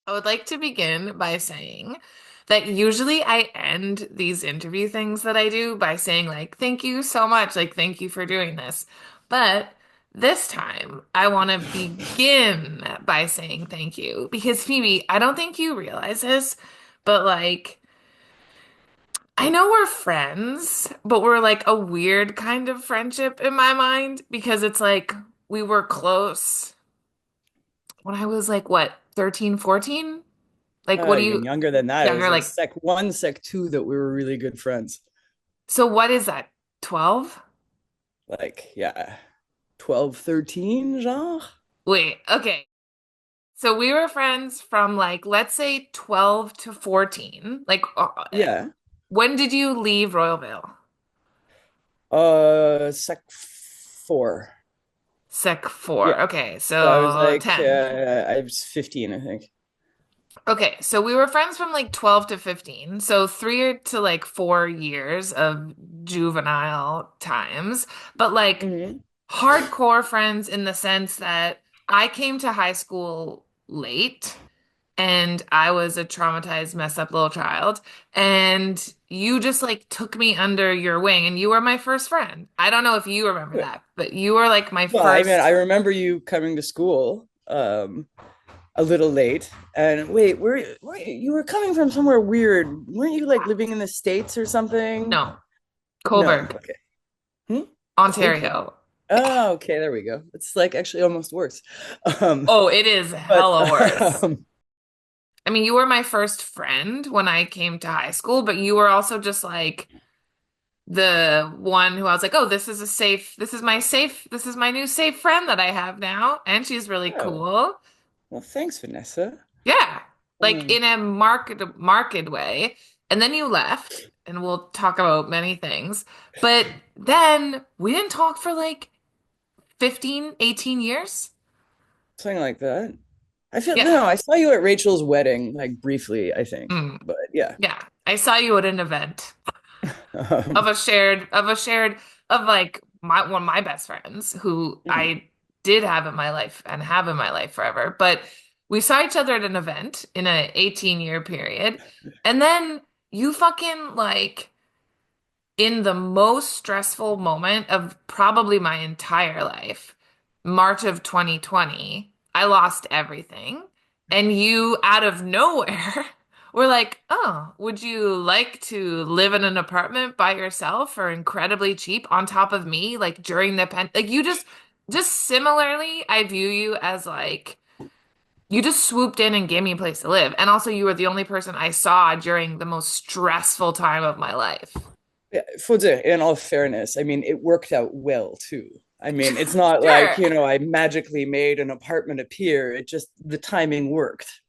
I would like to begin by saying that usually I end these interview things that I do by saying, like, thank you so much. Like, thank you for doing this. But this time, I want to begin by saying thank you because, Phoebe, I don't think you realize this, but like, I know we're friends, but we're like a weird kind of friendship in my mind because it's like we were close when I was like, what, 13, 14? Like, what do Even you, younger than that. It was younger, like like, sec one, sec two that we were really good friends. so what is that? 12? Like, yeah, 12, 13, genre? Wait, okay. So we were friends from like, let's say 12 to 14. Like, Yeah. when did you leave Royalville? Sec four. Sec Yeah. 4. Okay, So I was so like, 10. I was 15, I think. Okay, so we were friends from like 12 to 15. So 3 to like 4 years of juvenile times, but like Hmm. hardcore friends in the sense that I came to high school late and I was a traumatized, messed up little child. And you just like took me under your wing and you were my first friend. I don't know if you remember that, but you were like my Well, I mean, first. I remember you coming to school a little late. And wait, you were coming from somewhere weird. Weren't you like living in the States or something? No, No. Coburg, Okay. Hmm? Coburg. Ontario. Oh, okay, there we go. It's like actually almost worse. Um, Oh, it is but hella worse. um, I mean, you were my first friend when I came to high school, but you were also just like the one who I was like, oh, this is my new safe friend that I have now. And she's really oh, cool. well, thanks, Vanessa. Yeah. Like Um, in a marked way. And then you left, and we'll talk about many things. But then we didn't talk for like 15, 18 years. Something like that. I feel Yeah. no, I saw you at Rachel's wedding, like briefly, I think. Mm. But yeah. Yeah. I saw you at an event of Um, of like my one of my best friends who mhm. I did have in my life and have in my life forever. But we saw each other at an event in a 18-year period. And then you fucking like in the most stressful moment of probably my entire life, March of 2020, I lost everything. And you, out of nowhere, were like, oh, would you like to live in an apartment by yourself for incredibly cheap on top of me? Like during the like you just similarly, I view you as like, you just swooped in and gave me a place to live. And also, you were the only person I saw during the most stressful time of my life. Yeah, in all fairness, I mean, it worked out well too. I mean, it's not like, Sure. you know, I magically made an apartment appear. It just the timing worked.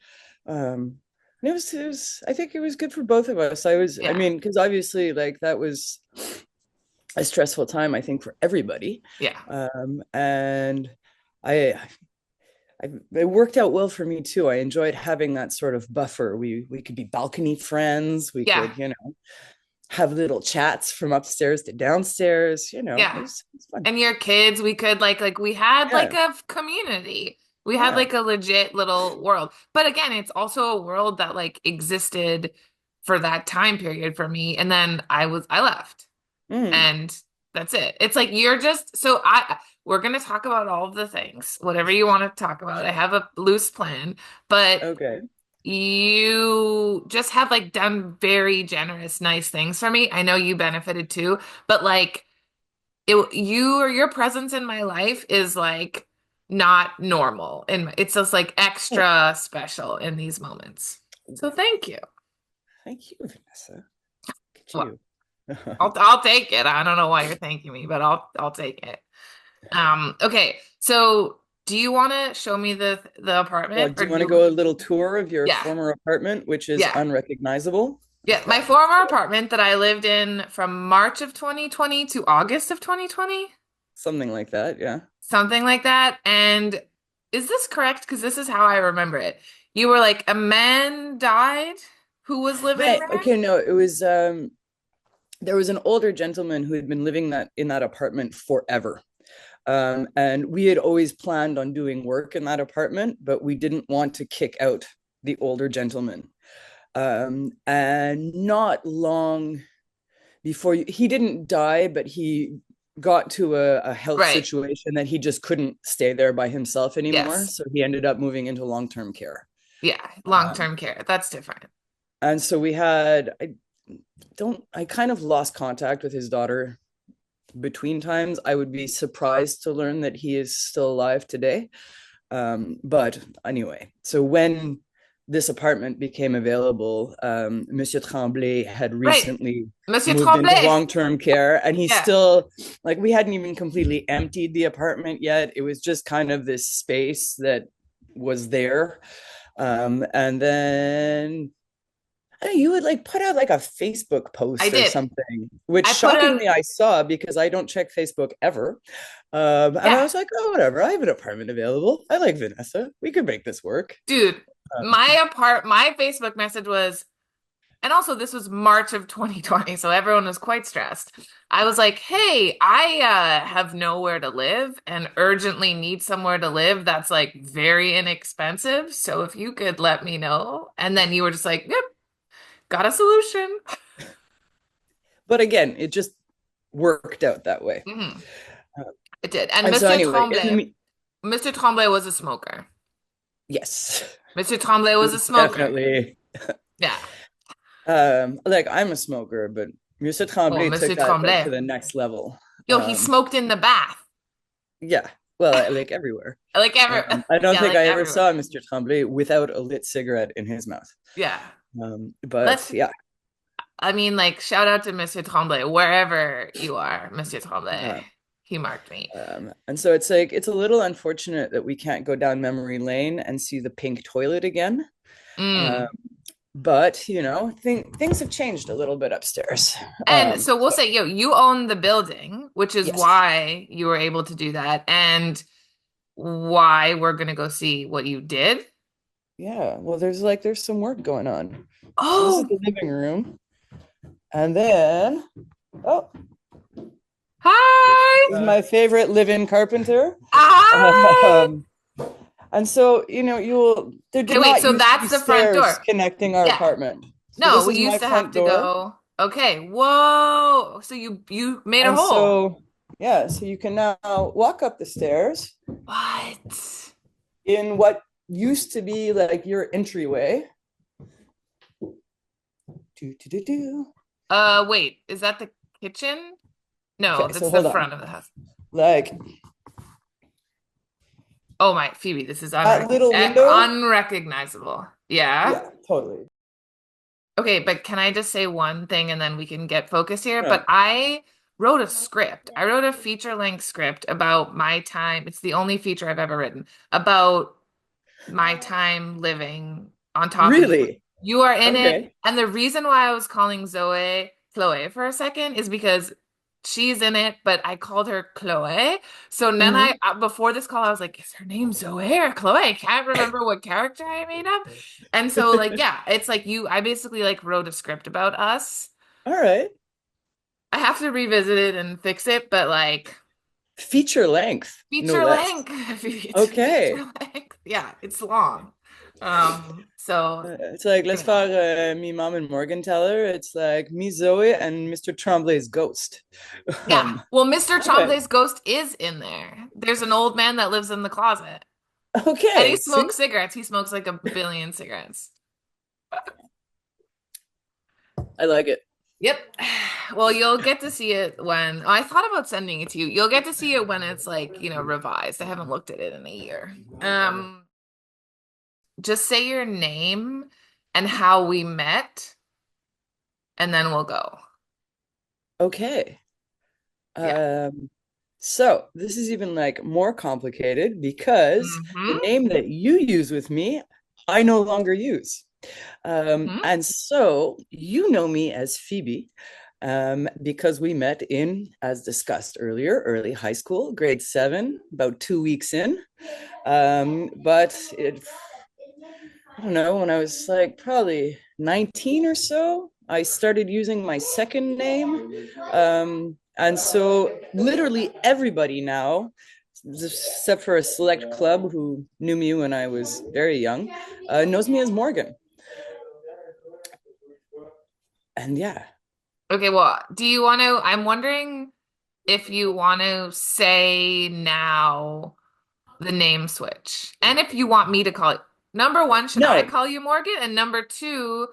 And I think it was good for both of us. I Yeah. mean, because obviously, like that was a stressful time, I think, for everybody. Yeah. And I, it worked out well for me too. I enjoyed having that sort of buffer. We could be balcony friends. We Yeah. could, you know, have little chats from upstairs to downstairs. You know, Yeah. it was fun. And your kids, we could like we had like Yeah, a community. We had yeah. like a legit little world. But again, it's also a world that like existed for that time period for me. And then I left. Mm, And that's it. It's like you're just so I we're gonna talk about all of the things, whatever you want to talk about. I have a loose plan, but okay. you just have like done very generous, nice things for me. I know you benefited too, but like you or your presence in my life is like not normal and it's just like Oh, extra special in these moments. So thank you. thank you, Vanessa. Look at Well, you. I'll take it. I don't know why you're thanking me, but I'll take it. Okay. So do you want to show me the Well, apartment do or you do want to you go a little tour of your Yeah. former apartment, which is Yeah. unrecognizable? Yeah, Okay. my former apartment that I lived in from March of 2020 to August of 2020, Something like that, yeah. something like that. And is this correct? Because this is how I remember it. You were like, a man died who was living Right. there? Okay, no, it was there was an older gentleman who had been living that in that apartment forever. And we had always planned on doing work in that apartment, but we didn't want to kick out the older gentleman. And not long before he didn't die, but he got to a health Right. situation that he just couldn't stay there by himself anymore. Yes. So he ended up moving into long-term care. Yeah. Um, Long-term care. That's different. and so we had, I kind of lost contact with his daughter between times. I would be surprised to learn that he is still alive today. But anyway, so when this apartment became available, Monsieur Tremblay had Right. recently Monsieur moved into Tremblay. long-term care, and he's Yeah. still like, we hadn't even completely emptied the apartment yet. It was just kind of this space that was there. And then I don't know, you would like put out like a Facebook I post or did. something, which I put out shockingly I saw because I don't check Facebook ever. And I yeah. was like, oh, whatever. I have an apartment available. I like Vanessa. We could make this work. Dude, Um, my Facebook message was, and also this was March of 2020, so everyone was quite stressed. I was like, "Hey, I have nowhere to live and urgently need somewhere to live that's like very inexpensive. So if you could let me know." And then you were just like, "Yep, got a solution." but again, it just worked out that way. Mhm. Uh, It did. And and so anyway, in the Mr. Tremblay was a smoker. yes, Mr. Tremblay was a smoker. definitely. Yeah. Like I'm a smoker, but Monsieur Oh, Tremblay Mr. took that like to Tremblay. the next level. Yo, he smoked in the bath. Yeah, well, like everywhere. Like I don't yeah, think like I ever everywhere. saw Mr. Tremblay without a lit cigarette in his mouth. Yeah. But Let's, yeah, I mean, like, shout out to Monsieur Tremblay, wherever you are, Monsieur Tremblay. uh, He marked me. and so it's like it's a little unfortunate that we can't go down memory lane and see the pink toilet again. Um, Mm. but things have changed a little bit upstairs. And so we'll So say, yo, you own the building, which is yes, why you were able to do that, and why we're gonna go see what you did. yeah. Well, there's some work going on. So this is Oh, the living room, and then oh, hi. this is my favorite live-in carpenter. Hi. Um, And so, there Okay, did wait, not so used to be that's the front stairs door. connecting our Yeah. apartment. So No, this we is my used to have front to door. go. Okay, whoa. So you made a And hole. so, yeah, so you can now walk up the stairs What? in what used to be like your entryway. Do, do, do, do. Wait, is that the kitchen? No, Okay, so that's the hold on. front of the house. Like Oh my, Phoebe, this is that little window. unrecognizable. Yeah. Yeah, totally. Okay, but can I just say one thing and then we can get focused here? Yeah. But I wrote a script. I wrote a feature-length script about my time. It's the only feature I've ever written about my time living on top of you. Really? You are in it. Okay. And the reason why I was calling Zoe Chloe for a second is because she's in it, but I called her Chloe. So then Mhm. before this call, I was like, is her name Zoe or Chloe? I can't remember what character I made up. And so, like, yeah, it's like I basically like wrote a script about us. All right. I have to revisit it and fix it, but like, Feature length, no feature less. length. It's Okay. feature length. Yeah, it's long. So It's like, let's yeah. fuck me mom and Morgan Teller. It's like me, Zoe, and Mr. Tremblay's ghost. Yeah. Well, Mr. Okay. Chomblay's ghost is in there. There's an old man that lives in the closet. And he Okay. See? smokes cigarettes. He smokes like a billion cigarettes. I like it. Yep. Well, you'll get to see it when I thought about sending it to you. You'll get to see it when it's like, revised. I haven't looked at it in a year. Just say your name and how we met, and then we'll go. Okay. Yeah. Um, so this is even like more complicated because the Hmm. name that you use with me, I no longer use. Hmm. And so you know me as Phoebe, because we met in, as discussed earlier, early high school, grade 7, about 2 weeks in. But I don't know, when I was like probably 19 or so, I started using my second name. And so literally everybody now except for a select club who knew me when I was very young, knows me as Morgan. And yeah, Okay, well, do you want to? I'm wondering if you want to say now the name switch. And if you want me to call it, number one, should I no. call you Morgan? And number two,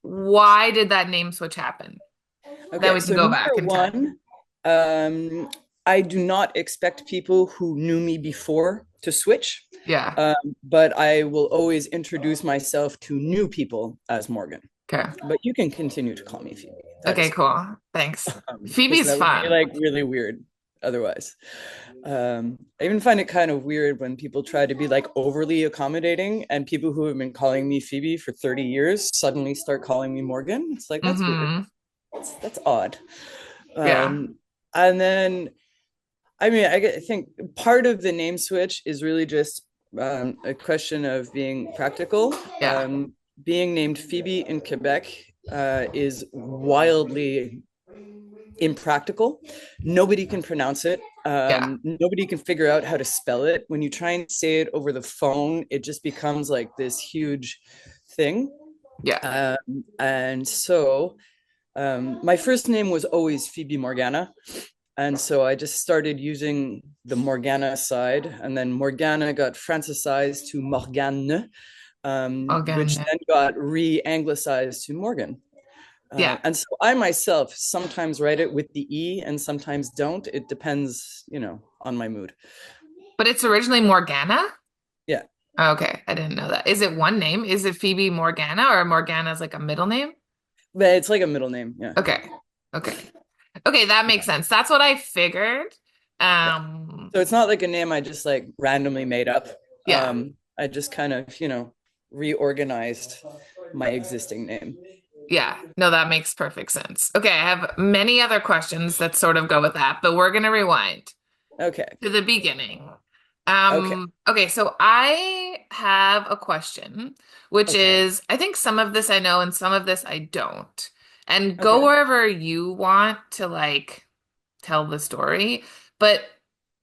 why did that name switch happen? Then Okay, we can so go number back in time. one, I do not expect people who knew me before to switch, Yeah. but I will always introduce myself to new people as Morgan. Okay. But you can continue to call me Phoebe. That Okay, is fine. cool. Thanks. Because Phoebe's that would be fun. like really weird otherwise. I even find it kind of weird when people try to be like overly accommodating and people who have been calling me Phoebe for 30 years suddenly start calling me Morgan. It's like, that's weird. Mm-hmm. That's odd. Yeah. Um, and then, I mean, I think part of the name switch is really just a question of being practical. Yeah. Being named Phoebe in Quebec is wildly impractical. Nobody can pronounce it. Yeah. Nobody can figure out how to spell it. When you try and say it over the phone, it just becomes like this huge thing. Yeah. And so my first name was always Phoebe Morgana. And so I just started using the Morgana side, and then Morgana got francisized to Morgane, which Again. then got re-anglicized to Morgan. Yeah. And so I myself sometimes write it with the E and sometimes don't. It depends, on my mood. But it's originally Morgana? Yeah, Okay, I didn't know that. Is it one name? Is it Phoebe Morgana or Morgana is like a middle name? but it's like a middle name. Yeah, Okay. Okay. Okay, that makes sense. That's what I figured. yeah. Um, So it's not like a name I just like randomly made up. yeah. I just kind of, reorganized my existing name. Yeah. No, that makes perfect sense. Okay, I have many other questions that sort of go with that, but we're gonna rewind Okay. to the beginning. Okay. Okay, so I have a question, which Okay. is I think some of this I know and some of this I don't. And go Okay. wherever you want to like tell the story. But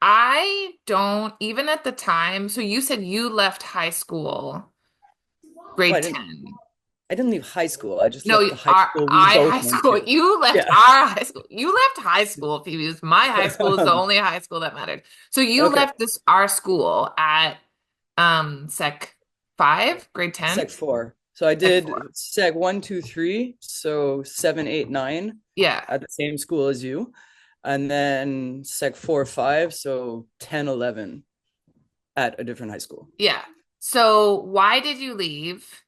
I don't, even at the time, so you said you left high school Well, grade 10. I didn't leave high school. I just No, left the high our school we I both high went school. to. You left Yeah. our high school. You left high school, Phoebe. It was my high school is the only high school that mattered. So you Okay. left this our school at sec 5, grade 10? Sec four. So I Sec did 4. sec one, two, three. So seven, eight, nine Yeah. at the same school as you. And then sec four, five. So 10, 11 at a different high school. Yeah. So why did you leave?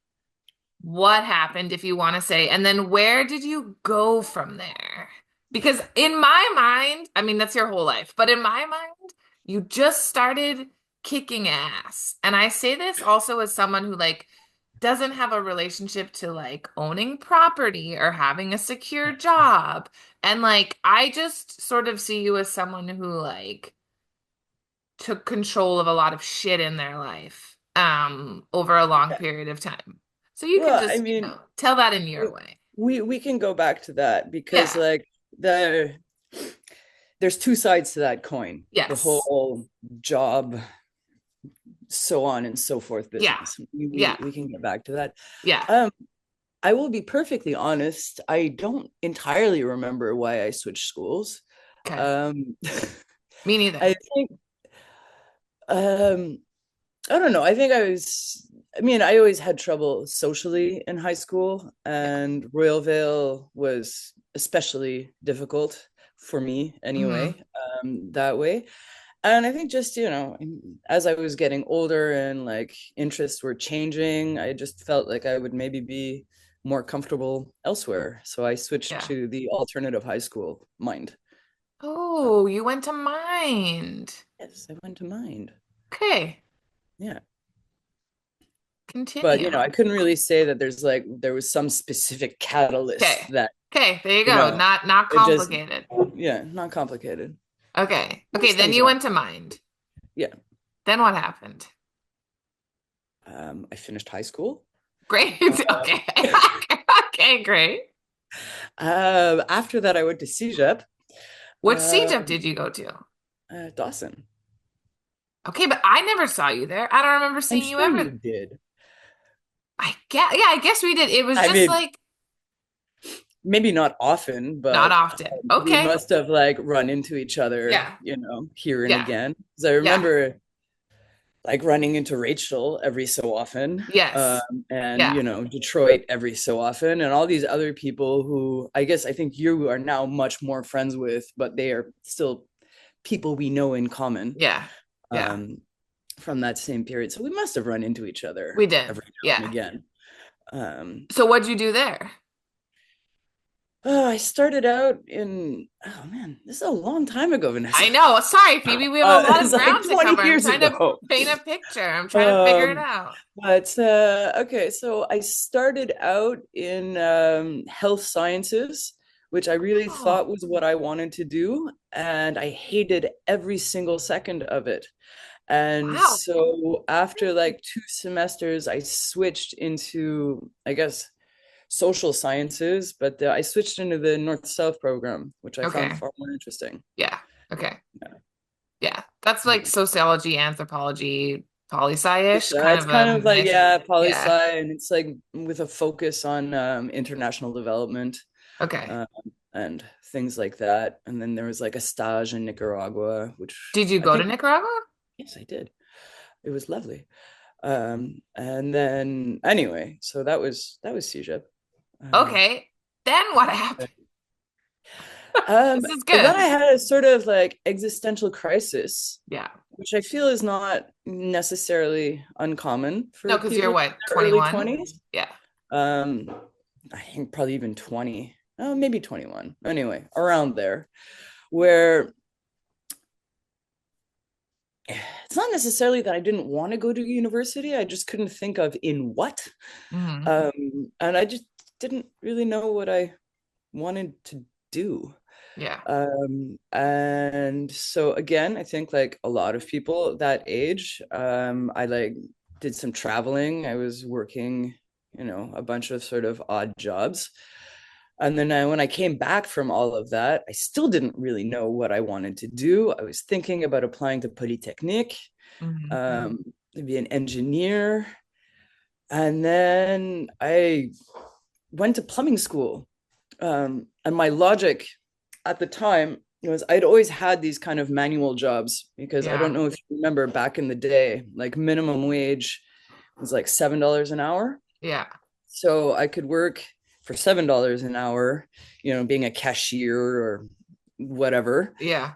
What happened, if you want to say, and then where did you go from there? Because in my mind, I mean, that's your whole life, but in my mind, you just started kicking ass. And I say this also as someone who like doesn't have a relationship to like owning property or having a secure job. And like, I just sort of see you as someone who like took control of a lot of shit in their life over a long Yeah. period of time. So you can Well, I just, mean, tell that in your way. we can go back to that because Yeah. like there's two sides to that coin. The Yes. whole job, so on and so forth Yeah. business. We Yeah. we, we can get back to that. Yeah. Um, I will be perfectly honest. I don't entirely remember why I switched schools. Okay. Um, Me I neither. think um, I don't know. I mean, I always had trouble socially in high school, Yeah. and Royalvale was especially difficult for me Hmm. anyway, that way. And I think just, as I was getting older and like interests were changing, I just felt like I would maybe be more comfortable elsewhere. So I switched Yeah. to the alternative high school, Mind. Uh, Oh, you went to mind. yes, I went to Mind. Okay. Yeah. But, Continue. I couldn't really say that there was some specific catalyst Okay. that, Okay. There you you go. know, Not it just, complicated. yeah, not complicated. Okay. Okay. These Then things you aren't. went to mind. Yeah. Then what happened? I finished high school. Great. Uh, Okay. Okay, great. after that, I went to CEGEP, Which uh, CJEP did you go to? Dawson. Okay, but I never saw you there. I don't remember I'm seeing you sure you ever. did. Yeah, I guess we did. It was I just mean, like maybe not often, not but often. we Okay. must have like run into each other, Yeah. here and Yeah. again. Because I Yeah. remember like running into Rachel every so often, Yes. and Yeah. Detroit every so often, and all these other people who I think you are now much more friends with, but they are still people we know in common, Yeah. Yeah. um, from that same period. So we must have run into each We other did. every now and Yeah. again. Um, So what'd you do there? I started out in, oh man, this is a long time ago, Vanessa. I know. Sorry, Phoebe. We have a lot It's of like ground to 20 cover. I'm years trying to ago. paint a picture. I'm trying to figure it Um, out. but okay, so I started out in health sciences, which I really thought Oh, was what I wanted to do, and I hated every single second of it. And wow. so after like 2 semesters, I switched into, I guess, social sciences, but I switched into the North-South program, which I found Okay. far more interesting. Yeah. Okay. Yeah. Yeah. That's like sociology, anthropology, poli-sci-ish, kind It's of a kind of like, mix. yeah, poli Yeah. sci, and it's like with a focus on international development, Okay. um, and things like that. And then there was like a stage in Nicaragua, which Did you I go to think, Nicaragua? yes, I did. It was lovely. And then anyway, so that was CJIP. Um, Okay. Then what happened? This is then I good. had a sort of like existential crisis, Yeah. which I feel is not necessarily uncommon No, for because you're people in what, their early 21? 20s. Yeah. Um, I think probably even 20, maybe 21. Anyway, around there, where it's not necessarily that I didn't want to go to university. I just couldn't think of in what. Hmm. And I just didn't really know what I wanted to do. Yeah. And so again, I think like a lot of people that age, I like did some traveling. I was working, a bunch of sort of odd jobs. And then when I came back from all of that, I still didn't really know what I wanted to do. I was thinking about applying to Polytechnique, Hmm. um, to be an engineer. And then I went to plumbing school. And my logic at the time was I'd always had these kind of manual jobs because I don't Yeah. know if you remember back in the day, like minimum wage was like $7 an hour. Yeah. So I could work for $7 an hour, being a cashier or whatever. Yeah.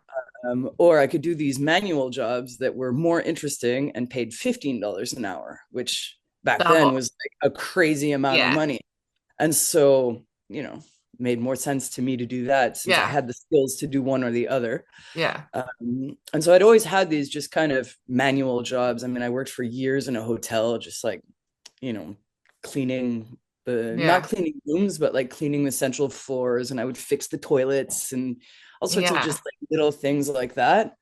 Or I could do these manual jobs that were more interesting and paid $15 an hour, which back then Double. was like a crazy amount of Yeah. money. And so, made more sense to me to do that since I Yeah. had the skills to do one or the other. Yeah. And so I'd always had these just kind of manual jobs. I mean, I worked for years in a hotel, just like, you know, cleaning not Yeah. cleaning rooms, but like cleaning the central floors. And I would fix the toilets and all sorts of Yeah. just like little things like that.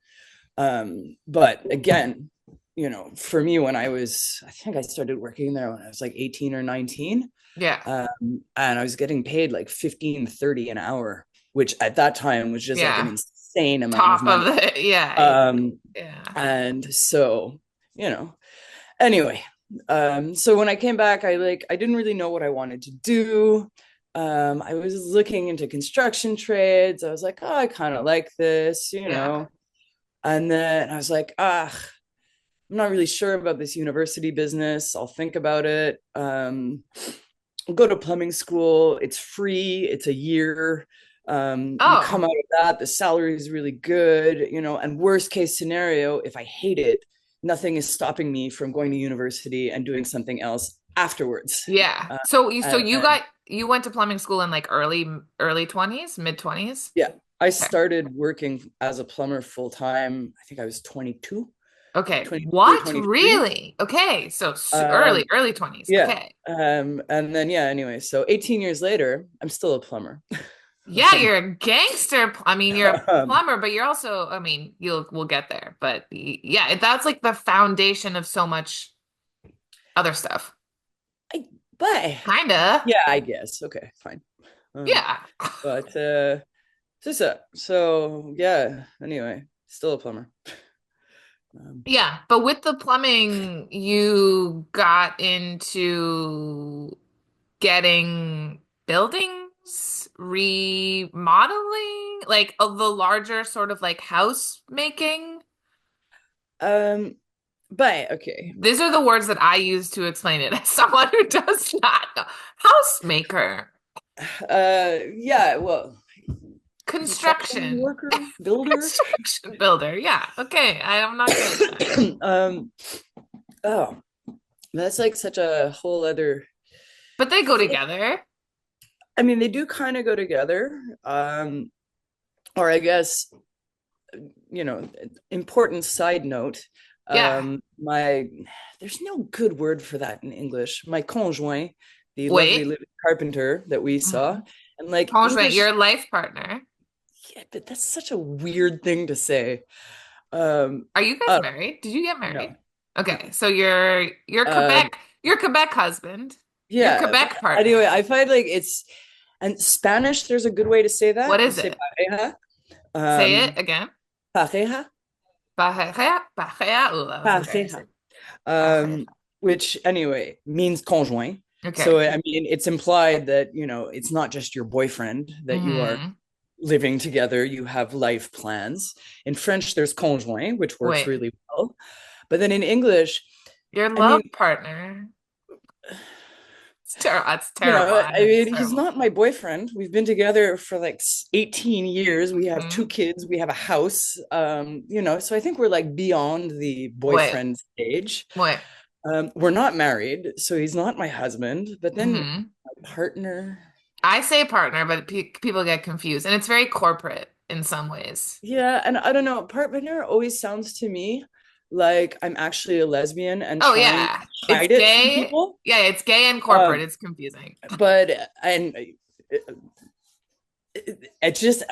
But again, for me, I think I started working there when I was like 18 or 19. Yeah. And I was getting paid like 15-30 an hour, which at that time was just like an Yeah. insane amount of Top of money. the, yeah. Um, Yeah. and so, anyway, so when I came back, I didn't really know what I wanted to do. I was looking into construction trades. I was like, oh, I kind of like this, Yeah. And then I was like, I'm not really sure about this university business. I'll think about it. Go to plumbing school. It's free. It's a year. You come Oh, out of that, the salary is really good, and worst case scenario, if I hate it, nothing is stopping me from going to university and doing something else afterwards. yeah. Uh, So you went to plumbing school in like early 20s, mid 20s? yeah, I Okay. started working as a plumber full time. I think I was 22, Okay. 22 or What? 23. Really? Okay. So Um, early 20s. yeah. Okay. And then, yeah, anyway, so 18 years later, I'm still a plumber. Yeah, um, you're a gangster. I mean, you're a um, plumber, but you're also, I mean, we'll get there. But yeah, that's like the foundation of so much other stuff. I, but Kinda. yeah, I guess. Okay, fine. Um, Yeah. but so yeah, anyway, still a plumber. Um, Yeah, but with the plumbing, you got into getting buildings, remodeling, like of the larger sort of like house making. um, but okay. These are the words that I use to explain it as someone who does not know. House maker, Yeah, well, construction construction, worker, builder. construction builder. Yeah, okay. I'm not good at that. um, oh, that's like such a whole other But they go thing. together. I mean, they do kind of go together. Or I guess, important side note. Yeah. My There's no good word for that in English. My conjoint, the lovely Wait. living carpenter that we saw, Mhm. and like Conjoint, English, your life partner. yeah, but that's such a weird thing to say. Um, Are you guys uh, married? Did you get no. married? Okay, so your Um, Quebec husband, your yeah, but Quebec partner. anyway, I find like it's and Spanish, there's a good way to say What that. You is say it? pareja. Say it Um, again. pareja, Pareja, pareja. Oh, that was pareja. embarrassing. Pareja. Um, which anyway means conjoint. So Okay. I mean, it's implied that it's not just your boyfriend that you are Hmm. living together. You have life plans. In French, there's conjoint, which works Wait, really well. But then in English, your I mean, love partner. It's terrible. It's terrible. I mean, It's he's terrible. not my boyfriend. We've been together for like 18 years. We have two Hmm. kids. We have a house. So I think we're like beyond the Wait, boyfriend stage. wait. We're not married, so he's not my husband. But then Hmm. my partner, I say partner, but pe people get confused, and it's very corporate in some ways. yeah, and I don't know, partner always sounds to me like I'm actually a lesbian and Oh trying to yeah, it's hide it from gay. people. Yeah, it's gay and corporate. Um, It's confusing. but and it just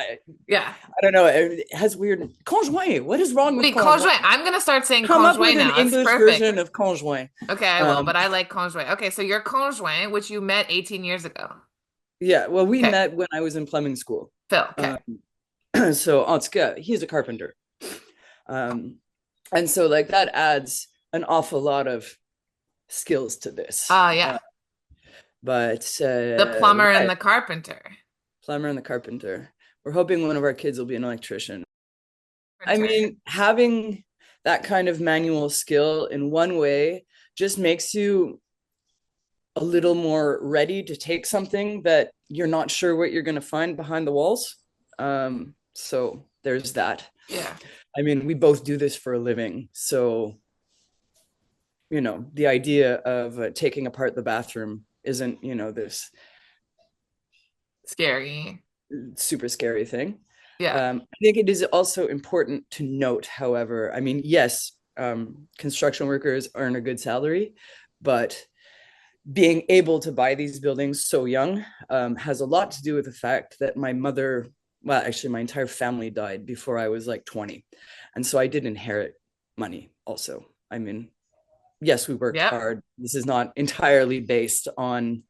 Yeah. I don't know. It has weird conjoint. What is wrong with Wait, conjoint? conjoint. I'm gonna start saying Come up with conjoint an now. It's English perfect. version of conjoint. Okay, I will, Um, but I like conjoint. Okay, so your conjoint, which you met 18 years ago. yeah, well, we Okay, met when I was in plumbing school. Phil. Okay. Um, so en tout cas, he's a carpenter. Um, and so like that adds an awful lot of skills to this. Yeah. But The plumber and yeah, the carpenter. plumber and the carpenter. We're hoping one of our kids will be an electrician. I Carpenter. mean, having that kind of manual skill in one way just makes you a little more ready to take something that you're not sure what you're going to find behind the walls. So there's that. Yeah. I mean, we both do this for a living. So, the idea of taking apart the bathroom isn't, this Scary. super scary thing. Yeah. I think it is also important to note, however, I mean, yes, construction workers earn a good salary, but being able to buy these buildings so young has a lot to do with the fact that my mother, well, actually, my entire family died before I was like 20. And so I did inherit money also. I mean, yes, we worked Yep. hard. This is not entirely based on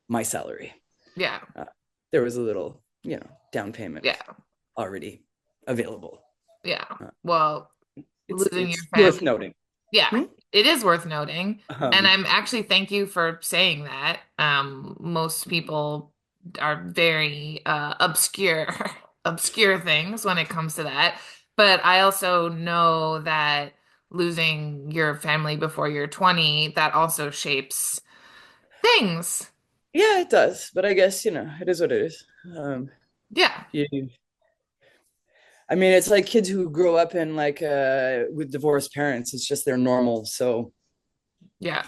my salary. Yeah. Uh, there was a little, down payment Yeah. already available. Yeah. Uh, Well, it's losing your it's family. worth noting. Yeah, Hmm? it is worth noting. And Um, I'm actually thank you for saying that. Most people are very obscure, obscure things when it comes to that. But I also know that losing your family before you're 20, that also shapes things. yeah, it does, but I guess it is what it is. Yeah, You I mean, it's like kids who grow up in like with divorced parents. It's just they're normal, so yeah,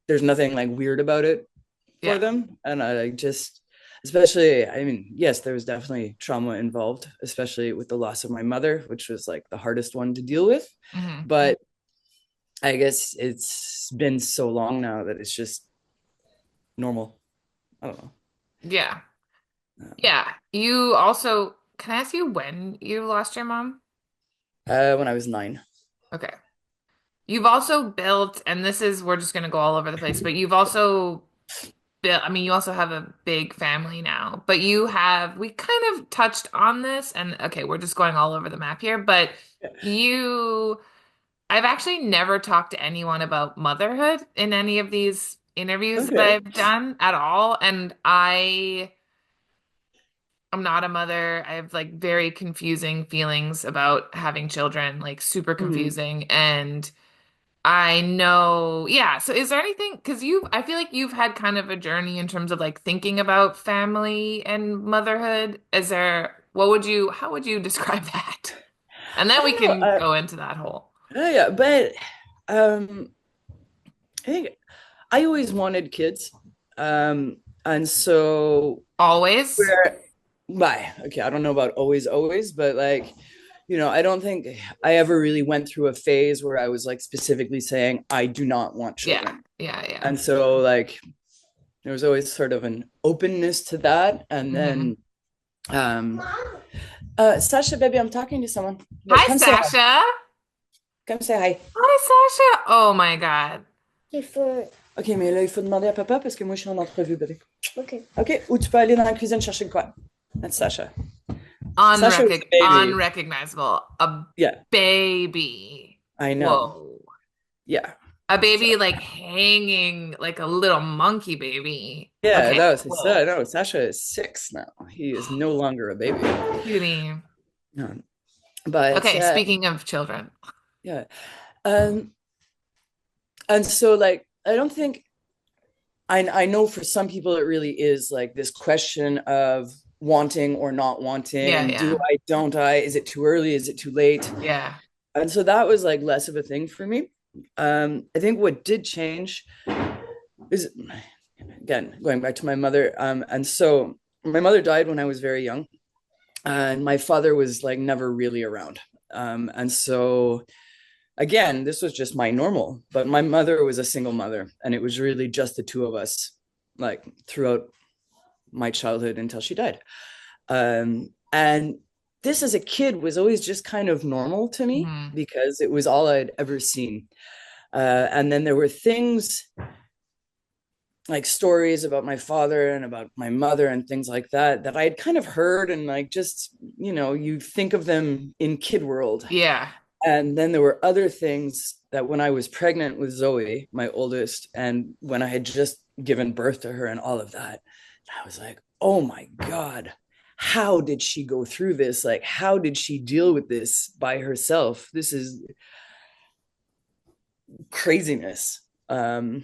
there's nothing like weird about it for yeah. them. And I like just, especially, I mean, yes, there was definitely trauma involved, especially with the loss of my mother, which was like the hardest one to deal with. Hmm. But I guess it's been so long now that it's just normal. I don't know. Yeah. Um, Yeah. You also, can I ask you when you lost your mom? when I was 9. Okay. You've also built, and this is, we're just going to go all over the place, but you've also built, I mean, you also have a big family now, but we kind of touched on this, and okay, we're just going all over the map here, but you I've actually never talked to anyone about motherhood in any of these interviews that Okay. I've done at all. And I'm not a mother. I have like very confusing feelings about having children, like super Mhm. confusing. And I know, yeah. So is there anything, because I feel like you've had kind of a journey in terms of like thinking about family and motherhood. How would you describe that? And I then we don't know. can go into that whole. Yeah, but um, I think I always wanted kids. And so Always? where, bye. Okay, I don't know about always, but like, I don't think I ever really went through a phase where I was like specifically saying, I do not want Yeah. children. Yeah. Yeah. And so, like, there was always sort of an openness to that. And Hmm. then, um, Sasha, baby, I'm talking to someone. Like, Hi, come say hi. Sasha. Come say hi. Hi, Sasha. Oh my God. Il faut... Ok, mais là, il faut demander à papa parce que moi, je suis en entrevue, bébé. Ok. Ok, ou tu peux aller dans la cuisine chercher quoi? That's Sasha. Sasha was a baby. Unrecognizable. A Yeah, baby. I know. Whoa. Yeah. A So, baby like hanging like a little monkey baby. yeah, Okay. that was his Whoa. son. No, Sasha is 6 now. He is no longer a baby. Cutie. No. But Okay, speaking of children. yeah. Um, and so, like, I don't think I know for some people it really is like this question of wanting or not Yeah, wanting. Do yeah. I, don't I? Is it too early? Is it too late? Yeah. And so that was like less of a thing for me. I think what did change is, again, going back to my mother. And so my mother died when I was very young, and my father was like never really around. And so again, this was just my normal, but my mother was a single mother, and it was really just the two of us, like throughout my childhood until she died. And this as a kid was always just kind of normal to me Hmm. because it was all I'd ever seen. And then there were things like stories about my father and about my mother and things like that that I had kind of heard, and like just, you think of them in kid world. Yeah. And then there were other things that when I was pregnant with Zoe, my oldest, and when I had just given birth to her and all of that, I was like, oh my God, how did she go through this? Like, how did she deal with this by herself? This is craziness. Um, you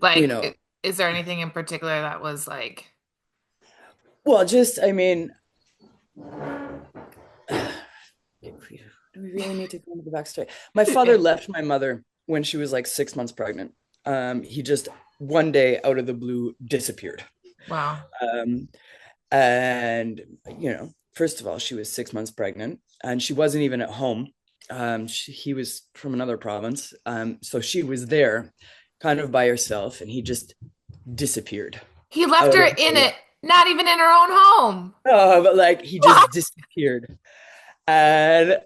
Like, know, is there anything in particular that was like, well, just, I mean, do we really need to go into the backstory? My father yeah. left my mother when she was like 6 months pregnant. He just one day out of the blue disappeared. Wow. Um, and first of all, she was 6 months pregnant, and she wasn't even at home. He was from another province, so she was there, kind of by herself, and he just disappeared He left out her of in nowhere. it, not even in her own home. But like he What? just disappeared. And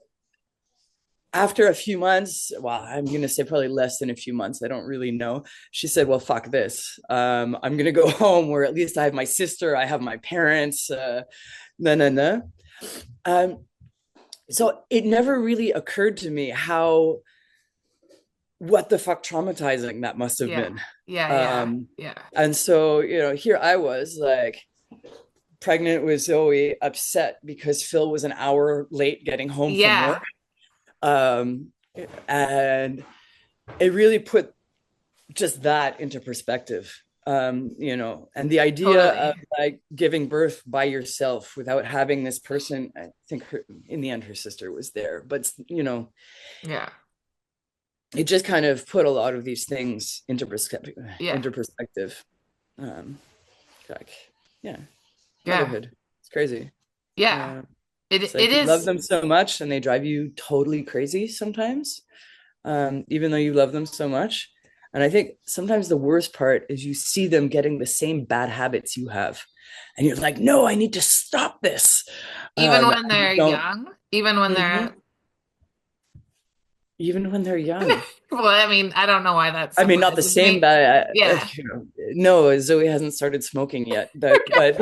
after a few months, well, I'm going to say probably less than a few months, I don't really know, she said, well, fuck this, I'm going to go home where at least I have my sister, I have my parents. No, no, no. um, so it never really occurred to me how, what the fuck traumatizing that must have Yeah. been. Yeah, yeah. um, Yeah. and so here I was like pregnant with Zoe, upset because Phil was an hour late getting home from work. Yeah. um, and it really put just that into perspective. And the idea of Totally. like giving birth by yourself without having this person, I think in the end her sister was there, but Yeah. it just kind of put a lot of these things into perspective. Yeah. Into perspective. um like, yeah, Yeah. motherhood, it's crazy. Yeah. uh, It it's it like you love is them so much and they drive you totally crazy sometimes, even though you love them so much. And I think sometimes the worst part is you see them getting the same bad habits you have. And you're like, no, I need to stop this. even when And you they're don't. young, even when they're Mhm. Even when they're young. well, I mean, I don't know why that I mean, not the surprises same me. bad. Yeah. No, Zoe hasn't started smoking yet, but, but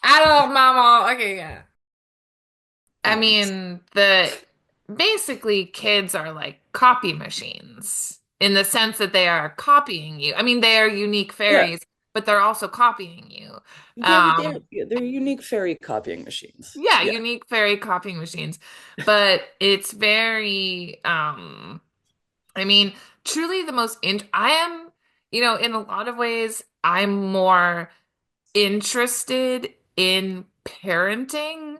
I don't, mama. Okay, yeah. I um, mean, the basically kids are like copy machines in the sense that they are copying you. I mean, they are unique Yeah, fairies, but they're also copying you. they're Um, they're unique fairy copying machines. yeah, Yeah, unique fairy copying machines. But it's very, I mean, truly the most I am, in a lot of ways, I'm more interested in parenting,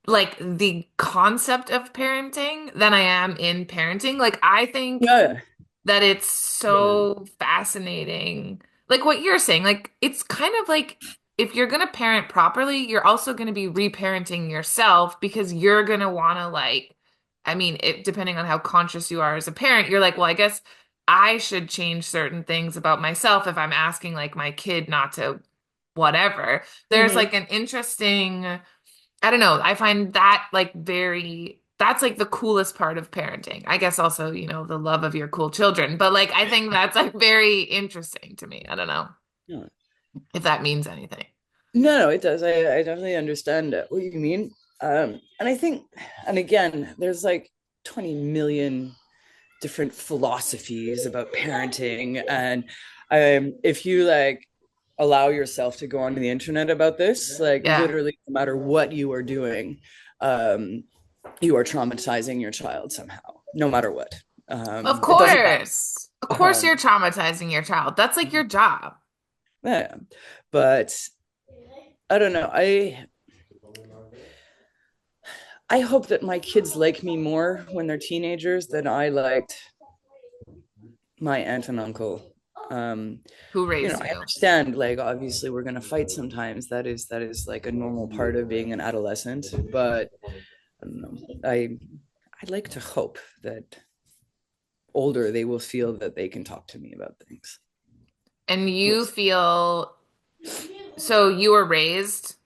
like the concept of parenting, than I am in parenting. Like, I think yeah, that it's yeah. so fascinating. Like what you're saying, like it's kind of like if you're gonna parent properly, you're also gonna be reparenting yourself because you're gonna wanna like, I mean, depending on how conscious you are as a parent, you're like, well, I guess I should change certain things about myself if I'm asking like my kid not to whatever. There's Hmm. like an interesting I don't know. I find that like that's like the coolest part of parenting. I guess also, the love of your cool children. But like, I think that's like very interesting to me. I don't know No, if that means anything. no, it does. I definitely understand what you mean. And I think, and again, there's like 20 million different philosophies about parenting. And if you like allow yourself to go onto the internet about this, like Yeah. literally, no matter what you are doing, um, you are traumatizing your child somehow, no matter what. Of It doesn't course. Of matter. course you're traumatizing your child. That's like your job. Yeah. But I don't know. I hope that my kids like me more when they're teenagers than I liked my aunt and uncle. Um, Who raised I you? understand, like obviously we're gonna fight sometimes. That is like a normal part of being an adolescent. But I don't know. I'd like to hope that older they will feel that they can talk to me about things. And We'll you see. feel so you were raised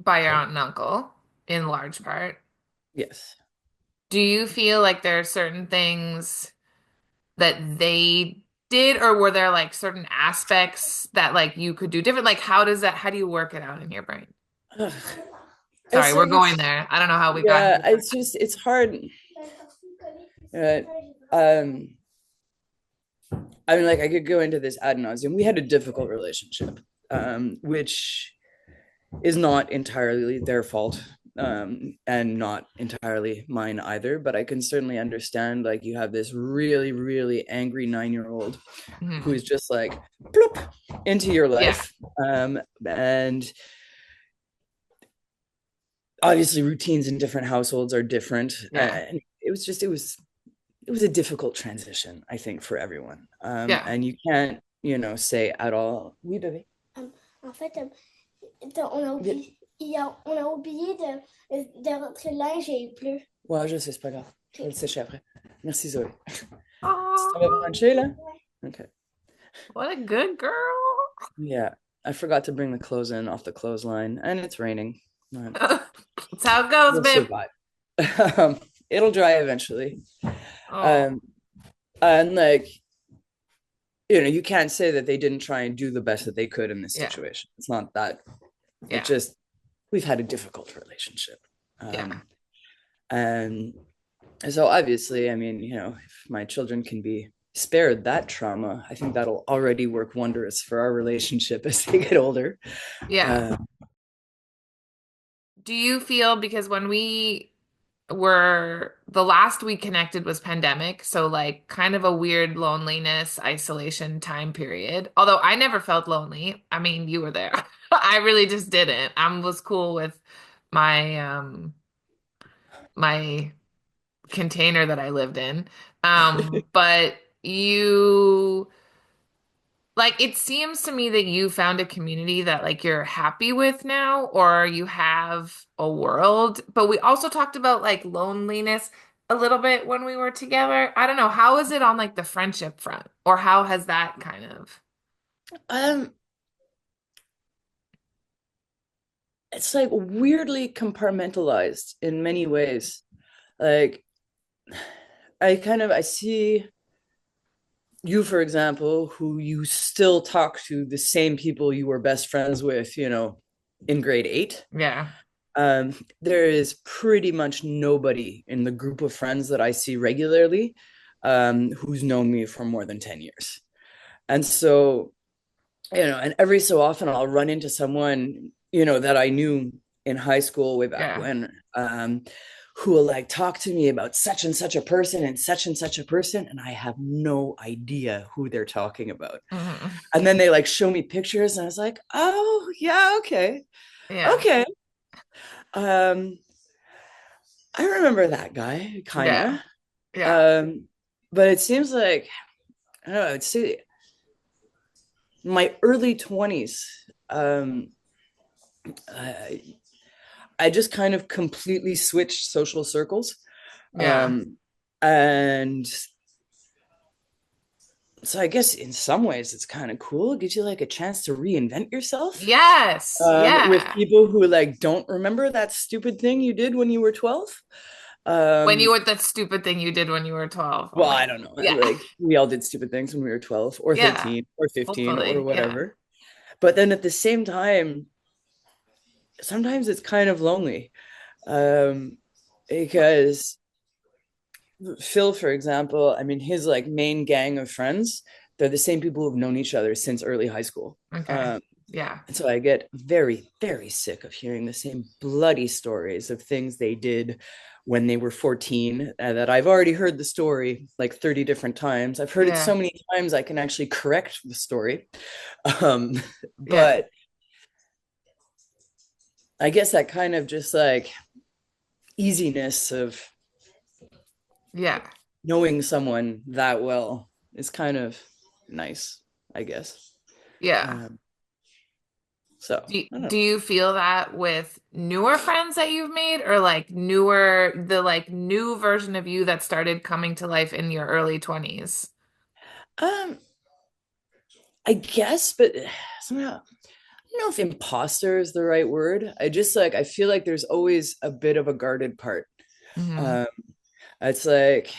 by your aunt and uncle in large part. Yes. Do you feel like there are certain things that they did, or were there like certain aspects that like you could do different? Like how do you work it out in your brain? Ugh. Sorry, It's we're like going there. I don't know how we got yeah, here. it's hard. Uh, um, I mean, like I could go into this ad nauseum. We had a difficult relationship, which is not entirely their fault, and not entirely mine either. But I can certainly understand, like, you have this really, really angry 9-year old Mhm. who's just like bloop into your Yeah, life. And obviously, routines in different households are different. yeah, It was a difficult transition, I think, for everyone. yeah. And you can't, say at all. Oui, bébé. En fait, on a oublié, on a oublié de rentrer le linge et il pleut. Ouais, je sais, c'est pas grave. Je vais le sécher après. Merci, Zoé. Tu t'en vas Oh, brancher, là? Okay. what a good girl. Yeah. I forgot to bring the clothes in off the clothesline, and it's raining. But That's how it goes, we'll babe. survive. It'll dry eventually. Oh, Um, and like, you can't say that they didn't try and do the best that they could in this yeah, situation. It's not that. It yeah, just, we've had a difficult relationship. yeah, And so obviously, I mean, if my children can be spared that trauma, I think that'll already work wonders for our relationship as they get older. yeah. Uh, Do you feel because when we were the last we connected was pandemic, so like kind of a weird loneliness, isolation time period. Although I never felt lonely. I mean, you were there. I really just didn't. I was cool with my container that I lived in. But you like it seems to me that you found a community that like you're happy with now, or you have a world. But we also talked about like loneliness a little bit when we were together. I don't know, how is it on like the friendship front? Or how has that kind of um, it's like weirdly compartmentalized in many ways. Like I see you, for example, who you still talk to the same people you were best friends with, in grade 8. yeah. There is pretty much nobody in the group of friends that I see regularly who's known me for more than 10 years. And so, and every so often I'll run into someone, that I knew in high school way back Yeah. when, who will like talk to me about such and such a person and such a person, and I have no idea who they're talking about. Hmm. And then they like show me pictures, and I was like, oh yeah, okay, Yeah. okay. Um, I remember that guy, kind of. Yeah. Yeah. Um, but it seems like I don't know. It's my early 20s. Um, I, I just kind of completely switched social circles. Yeah. Um, and so I guess in some ways it's kind of cool. It gives you like a chance to reinvent yourself Yes. with Yeah. people who like don't remember that stupid thing you did when you were 12. When you Um, were that stupid thing you did when you were 12. Oh well, my. I don't know. Yeah. Like we all did stupid things when we were 12 or Yeah. 13 or 15 or Hopefully. Yeah. whatever. But then at the same time, sometimes it's kind of lonely. Um, because Phil, for example, I mean, his like main gang of friends, they're the same people who've known each other since early high school. Okay. Yeah. And so I get very, very sick of hearing the same bloody stories of things they did when they were 14, that I've already heard the story like 30 different times. I've heard it so Yeah. many times I can actually correct the story. Um, Yeah. but I guess that kind of just like easiness of Yeah. knowing someone that well is kind of nice, I guess. Yeah. Um, so I don't know. Do you feel that with newer friends that you've made, or like newer, the like new version of you that started coming to life in your early 20s? Um, I guess, but somehow I don't know if imposter is the right word. I just like I feel like there's always a bit of a guarded part. Hmm. Um, it's like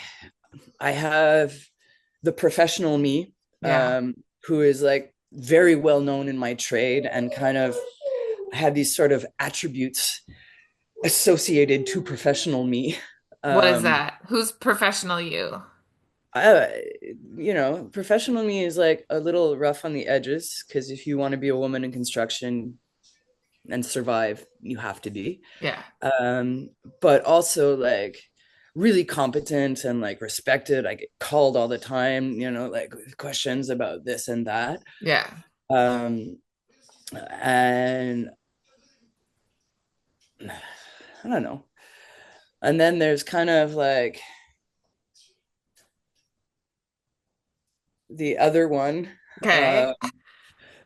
I have the professional me, Yeah. who is like very well known in my trade and kind of have these sort of attributes associated to professional me. What is Um, that? Who's professional you? I, professional me is like a little rough on the edges because if you want to be a woman in construction and survive, you have to be. Yeah. Um, but also like really competent and like respected. I get called all the time, like questions about this and that. Yeah. Um, and I don't know. And then there's kind of like the other one, uh,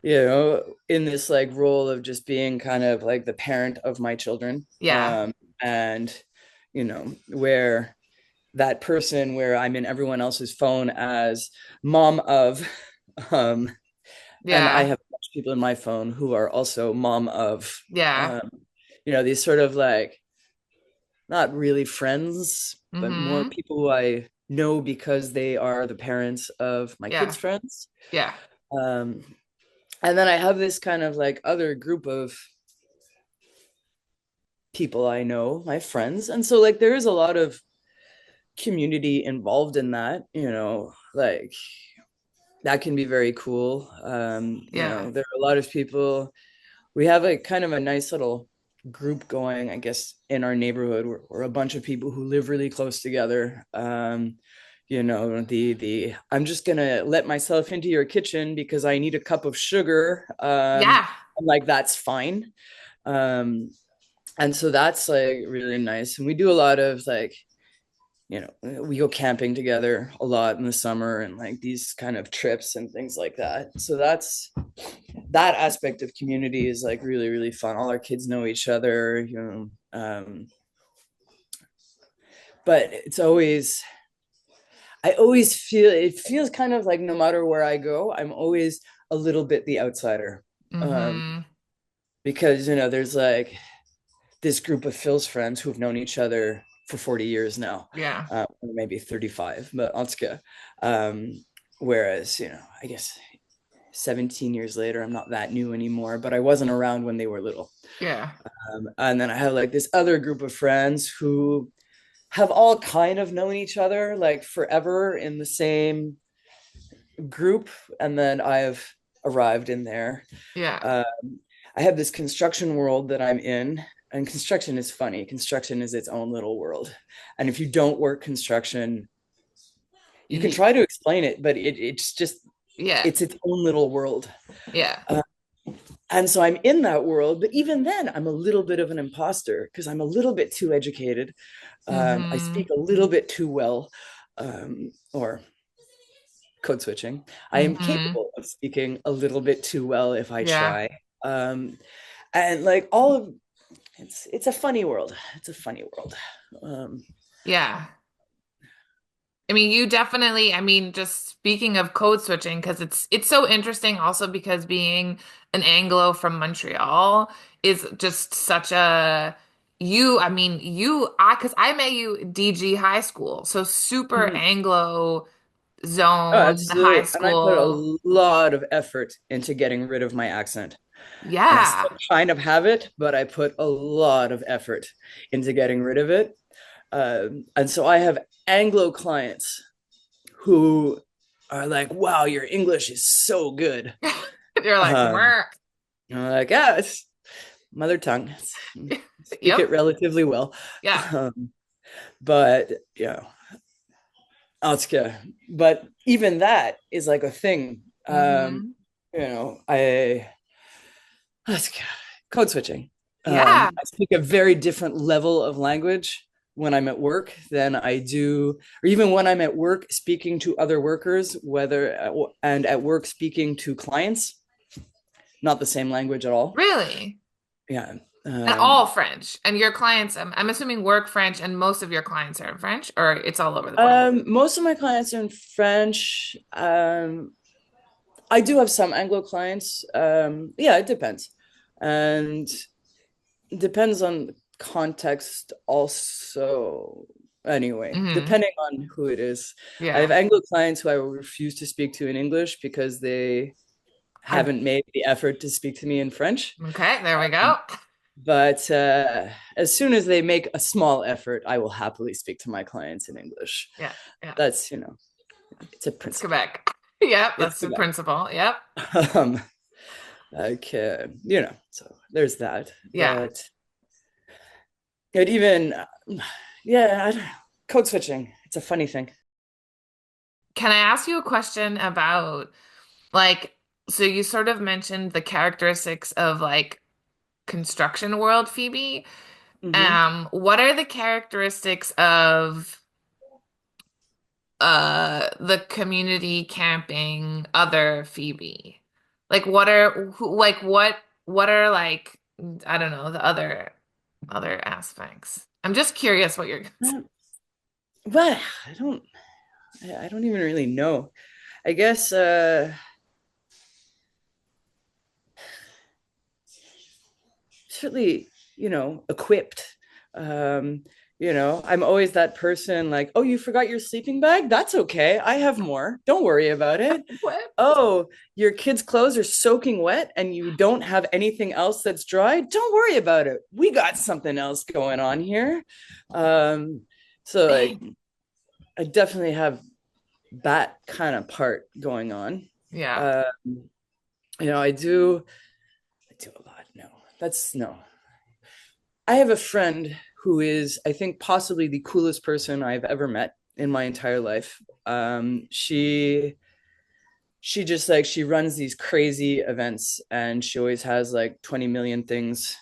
Okay. in this like role of just being kind of like the parent of my children. Yeah. And, where that person where I'm in everyone else's phone as mom of, um, and I Yeah. have people in my phone who are also mom of, Yeah. um, these sort of like not really friends, but more Hmm. people who I know because they are the parents of my kids' Yeah. friends. Yeah. Um, and then I have this kind of like other group of people I know, my friends. And so like there is a lot of community involved in that, like that can be very cool. Yeah. There are a lot of people. We have a kind of a nice little group going, I guess, in our neighborhood. We're a bunch of people who live really close together. The I'm just gonna let myself into your kitchen because I need a cup of sugar. Yeah. Like that's fine. And so that's like really nice. And we do a lot of like, we go camping together a lot in the summer and like these kind of trips and things like that. So that aspect of community is like really, really fun. All our kids know each other, but I always feel it feels kind of like no matter where I go, I'm always a little bit the outsider. Um, Hmm. because, there's like this group of Phil's friends who've known each other for 40 years now, Yeah. maybe 35, but Otska. Whereas, I guess 17 years later. I'm not that new anymore, but I wasn't around when they were little. Yeah. And then I have like this other group of friends who have all kind of known each other like forever in the same group. And then I've arrived in there. Yeah. Um, I have this construction world that I'm in, and construction is funny. Construction is its own little world. And if you don't work construction, you can try to explain it, but it's just, Yeah. it's its own little world. Yeah. Uh, and so I'm in that world, but even then, I'm a little bit of an imposter because I'm a little bit too educated. I Mm-hmm. speak a little bit too well, or code switching. I am Mm-hmm. capable of speaking a little bit too well if I Yeah. try. And like all of it's a funny world. It's a funny world. Um, Yeah. I mean, you definitely, I mean, just speaking of code switching, because it's so interesting also because being an Anglo from Montreal is just such a I mean, because I met you DG high school, so super mhm. Anglo Oh, zone high absolutely. And I put school. a lot of effort into getting rid of my accent. And I still Yeah. kind of have it, but I put a lot of effort into getting rid of it. And so I have Anglo clients who are like, wow, your English is so good. You're like, Um, "Mer." I'm like, yeah, it's mother tongue. Speak it Yep. relatively well. Yeah. Um, but, you know, Otska. But even that is like a thing. Hmm. You know, Otska, code switching. Yeah. I speak a very different level of language when I'm at work than I do, or even when I'm at work speaking to other workers, and at work speaking to clients, not the same language at all. Really? Yeah. And all French. And your clients, I'm assuming work French and most of your clients are in French or it's all over the place. Most of my clients are in French. I do have some Anglo clients. Yeah, it depends. And depends on context also. Anyway, Hmm. depending on who it is. I have Yeah. Anglo clients who I will refuse to speak to in English because they I haven't made the effort to speak to me in French. okay, there we go. But as soon as they make a small effort, I will happily speak to my clients in English. Yeah. Yeah. That's, it's a It's principle. Quebec. Yep, It's that's the Quebec. principle. Yep. Um, okay, so there's that. Yeah. But it even, yeah, I don't know. Code switching. It's a funny thing. Can I ask you a question about like so you sort of mentioned the characteristics of like construction world, Phoebe. Mm-hmm. What are the characteristics of the community camping other Phoebe? Like what are like I don't know, the other aspects. I'm just curious what you're gonna say. But I don't even really know. I guess certainly, equipped. Um, I'm always that person like, oh, you forgot your sleeping bag? That's okay. I have more. Don't worry about it. What? Oh, your kids' clothes are soaking wet and you don't have anything else that's dry? Don't worry about it. We got something else going on here. Um, so like Dang. I definitely have that kind of part going on. Yeah. Um, I do a lot. No, that's no. I have a friend who is, I think, possibly the coolest person I've ever met in my entire life. She just like she runs these crazy events and she always has like 20 million things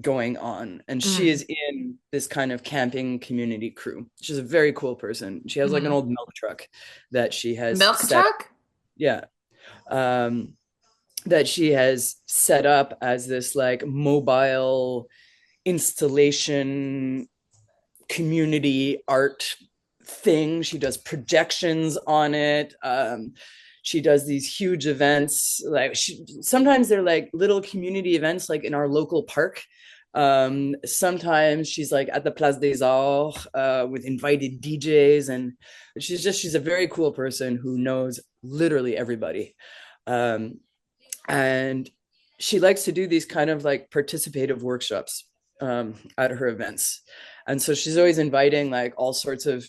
going on. And she Mm. is in this kind of camping community crew. She's a very cool person. She has like an Hmm. old milk truck that she has Milk set, truck? yeah. Um, that she has set up as this like mobile installation community art thing. She does projections on it. She does these huge events. Like sometimes they're like little community events, like in our local park. Sometimes she's like at the Place des Arts with invited DJs, and she's a very cool person who knows literally everybody. Um, and she likes to do these kind of like participative workshops at her events. And so she's always inviting like all sorts of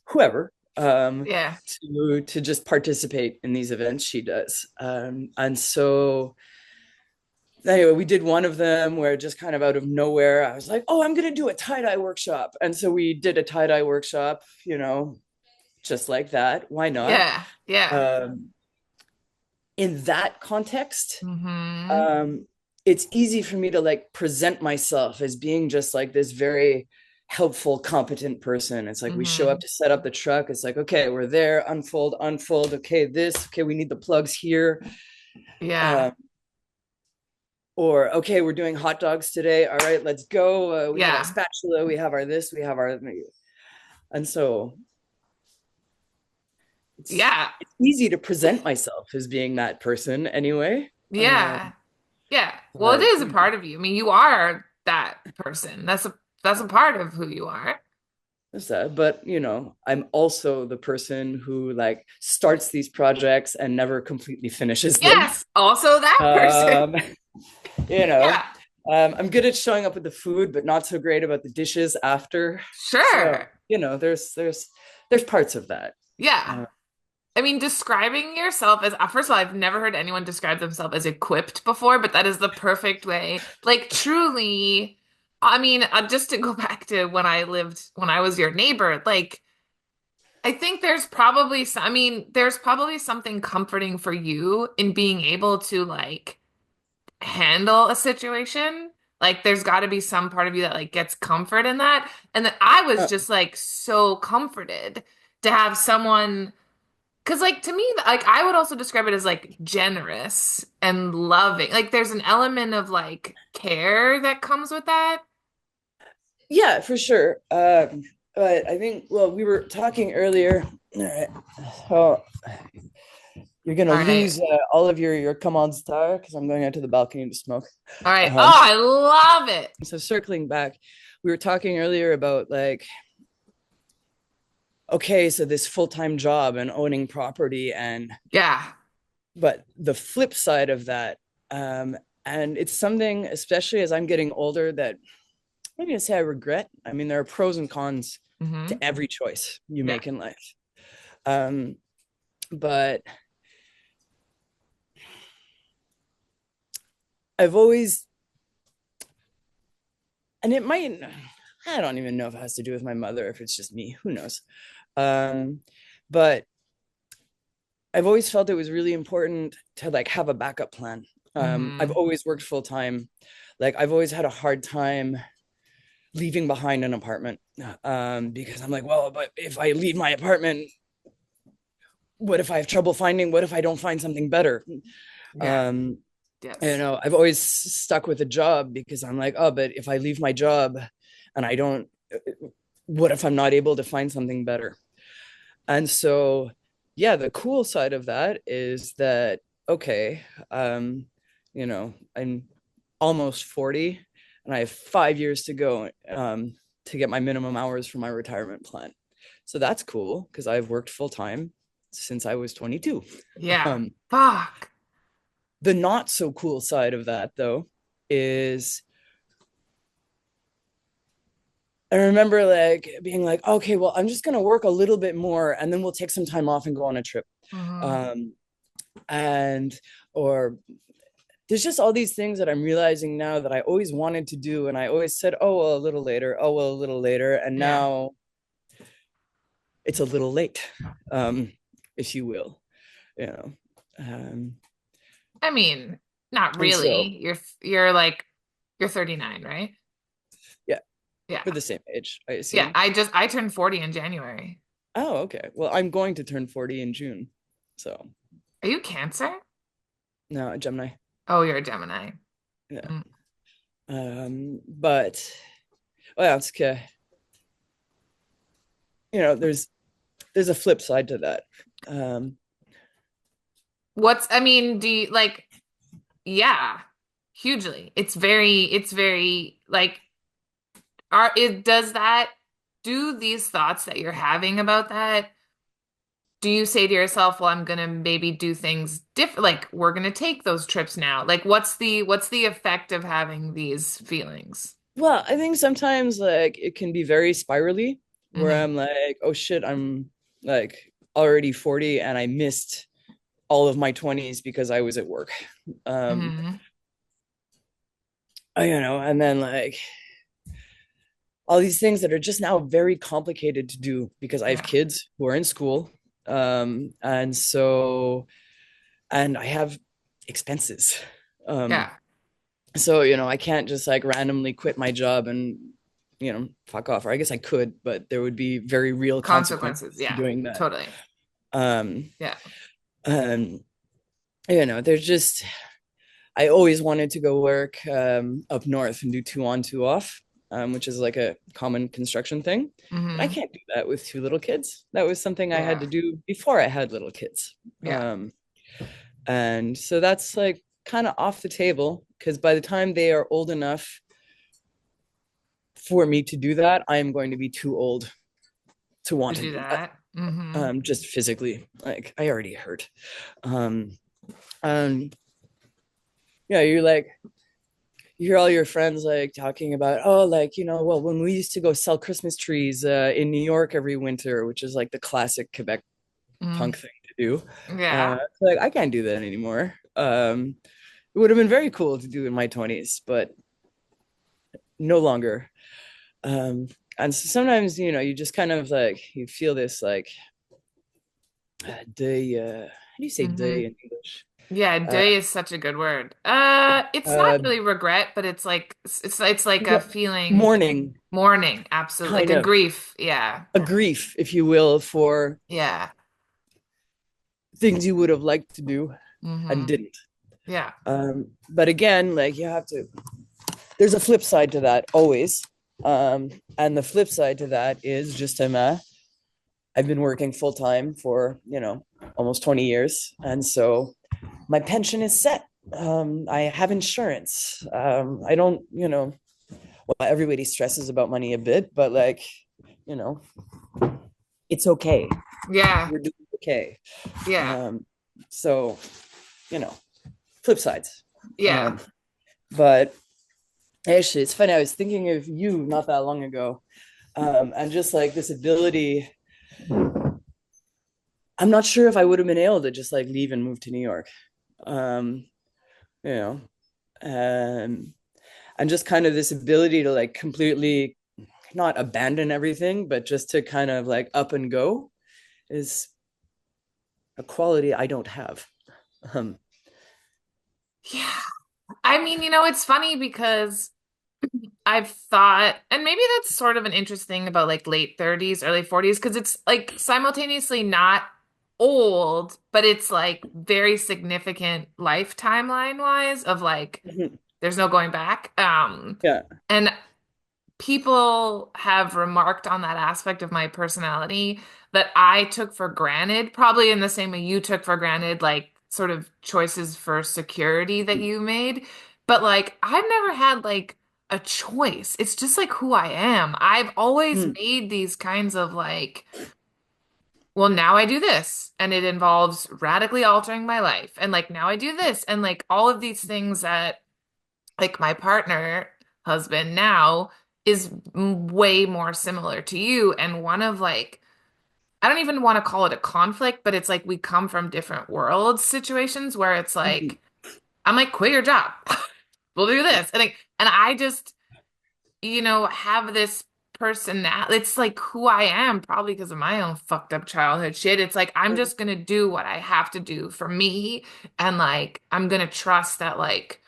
whoever Yeah. to just participate in these events she does. And so anyway, we did one of them where just kind of out of nowhere, I was like, oh, I'm going to do a tie-dye workshop. And so we did a tie-dye workshop, just like that. Why not? Yeah. Yeah. Um, in that context, Mm-hmm. um, it's easy for me to like present myself as being just like this very helpful, competent person. It's like we show up Mm-hmm. to set up the truck. It's like, okay, we're there, unfold, unfold. Okay, okay, we need the plugs here. Yeah. Uh, or, okay, we're doing hot dogs today. All right, let's go. We have our Yeah. spatula, we have our this, we have our. And so it's, Yeah. it's easy to present myself as being that person anyway. Yeah. Yeah. Well, it But is a part of you. I mean, you are that person. That's a part of who you are. sad, but I'm also the person who like starts these projects and never completely finishes them. Yes. Also that person. um you know Yeah. I'm good at showing up with the food but not so great about the dishes after. So Sure. there's parts of that. Yeah. uh, I mean, describing yourself as, first of all, I've never heard anyone describe themselves as equipped before, but that is the perfect way. Like, truly, I mean, just to go back to when I was your neighbor, like, I think I mean, there's probably something comforting for you in being able to, like, handle a situation. Like, there's got to be some part of you that, like, gets comfort in that. And that I was uh, just, like, so comforted to have someone. Because, like, to me, like, I would also describe it as, like, generous and loving. Like, there's an element of, like, care that comes with that. yeah, for sure. But I think, well, we were talking earlier. All right. Oh, you're gonna All right. lose all of your commanditaire because I'm going out to the balcony to smoke. All right. Um, Oh, I love it. so circling back, we were talking earlier about like, okay, so this full-time job and owning property, and Yeah. but the flip side of that, um, and it's something, especially as I'm getting older, that I'm gonna say I regret. I mean, there are pros and cons Hmm. to every choice you Yeah. make in life. Um, but I've always, and it might, I don't even know if it has to do with my mother, if it's just me, who knows. Um, but I've always felt it was really important to like have a backup plan. I've Hmm. always worked full time. Like I've always had a hard time leaving behind an apartment because I'm like, well, but if I leave my apartment, what if I have trouble finding? What if I don't find something better? Yeah. Um, Yes. I've always stuck with a job because I'm like, oh, but if I leave my job and I don't, what if I'm not able to find something better? And so, yeah, the cool side of that is that, okay, I'm almost 40 and I have 5 years to go to get my minimum hours for my retirement plan. So that's cool because I've worked full time since I was 22. Yeah. Um, Fuck. the not so cool side of that, though, is I remember like being like, okay, well, I'm just going to work a little bit more and then we'll take some time off and go on a trip. Hmm. Um, and or there's just all these things that I'm realizing now that I always wanted to do, and I always said, oh well, a little later, oh well, a little later, and Yeah. now it's a little late, um, if you will, you know. Um, I mean, not and so really. You're like, you're 39, right? yeah, Yeah. we're the same age, I Yeah. assume. I turned 40 in January. Oh, okay. Well, I'm going to turn 40 in June, so Are you Cancer? no, Gemini. Oh, you're a Gemini. Yeah. Mm. But well, it's okay. There's a flip side to that. Um, I mean, do you like, yeah, hugely. It's very like, does that, do these thoughts that you're having about that do you say to yourself, well, I'm gonna maybe do things different, like we're gonna take those trips now? Like what's the effect of having these feelings? Well, I think sometimes like it can be very spirally where Hmm. I'm like, oh shit, I'm like already 40 and I missed all of my 20s because I was at work. Um, Hmm. and then like all these things that are just now very complicated to do because I have Yeah. kids who are in school. And so, and I have expenses. Um, Yeah. so, I can't just like randomly quit my job and, fuck off. Or I guess I could, but there would be very real Consequences. consequences to Yeah. doing that. Totally. Um, Yeah. um, there's just, I always wanted to go work up north and do two on, two off, which is like a common construction thing. But I Hmm. can't do that with two little kids. That was something I had Yeah. to do before I had little kids. Yeah. Um, and so that's like kind of off the table because by the time they are old enough for me to do that, I am going to be too old to To want to do do that. that. Hmm. Just physically, like I already hurt. Um, and yeah, you hear all your friends like talking about, oh, like, well, when we used to go sell Christmas trees in New York every winter, which is like the classic Quebec Mm. punk thing to do. Yeah. Like I can't do that anymore. It would have been very cool to do in my 20s, but no longer. Um, and so sometimes, you just kind of like you feel this like day. How do you say Hmm. day in English? Yeah, Uh, deuil is such a good word. It's not uh, really regret, but it's like a feeling mourning, mourning, absolutely. Like kind a of grief. Yeah. a grief, if you will, for Yeah. things you would have liked to do and Hmm. didn't. Yeah. But again, like you have to, there's a flip side to that always. And the flip side to that is just I've been working full time for, almost 20 years. And so my pension is set. I have insurance. I don't, well, everybody stresses about money a bit, but like, you know, it's okay. Yeah. We're doing okay. Yeah. Um, so, you know, flip sides. Yeah. Um, but actually, it's funny. I was thinking of you not that long ago, and just like this ability. I'm not sure if I would have been able to just like leave and move to New York. Um, you know, um, and just kind of this ability to like completely not abandon everything, but just to kind of like up and go is a quality I don't have. Um, Yeah. I mean, it's funny because I've thought, and maybe that's sort of an interesting about like late 30s, early 40s, because it's like simultaneously not old, but it's like very significant life timeline wise of like there's no going back. yeah. And people have remarked on that aspect of my personality that I took for granted, probably in the same way you took for granted, like sort of choices for security that you made. But like, I've never had like a choice. It's just like who I am. I've always Mm, made these kinds of like, well, now I do this, and it involves radically altering my life. And like, now I do this, and like all of these things that like my partner, husband now is way more similar to you. And one of like, I don't even want to call it a conflict, but it's like we come from different worlds situations where it's mhm, like, I'm like, quit your job. We'll do this. And I just, have this personality. It's like who I am, probably because of my own fucked up childhood shit. It's like, I'm just gonna do what I have to do for me. And like, I'm gonna trust that like,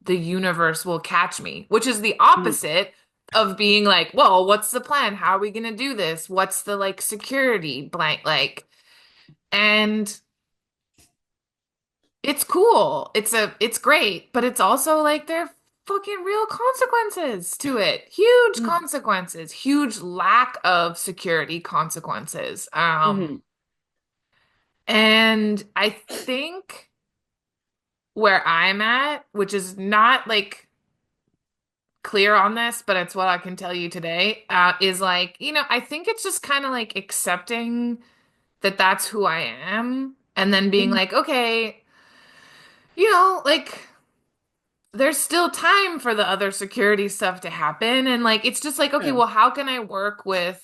the universe will catch me, which is the mm, opposite of being like, well, what's the plan? How are we going to do this? What's the like security blank like? And it's cool. It's great, but it's also like there are fucking real consequences to it. Huge mm, consequences, huge lack of security consequences. mhm, And I think where I'm at, which is not like clear on this, but it's what I can tell you today, is like, I think it's just kind of like accepting that that's who I am, and then being Mhm. like, okay, like there's still time for the other security stuff to happen. And like, it's just like, okay, Yeah. well, how can I work with,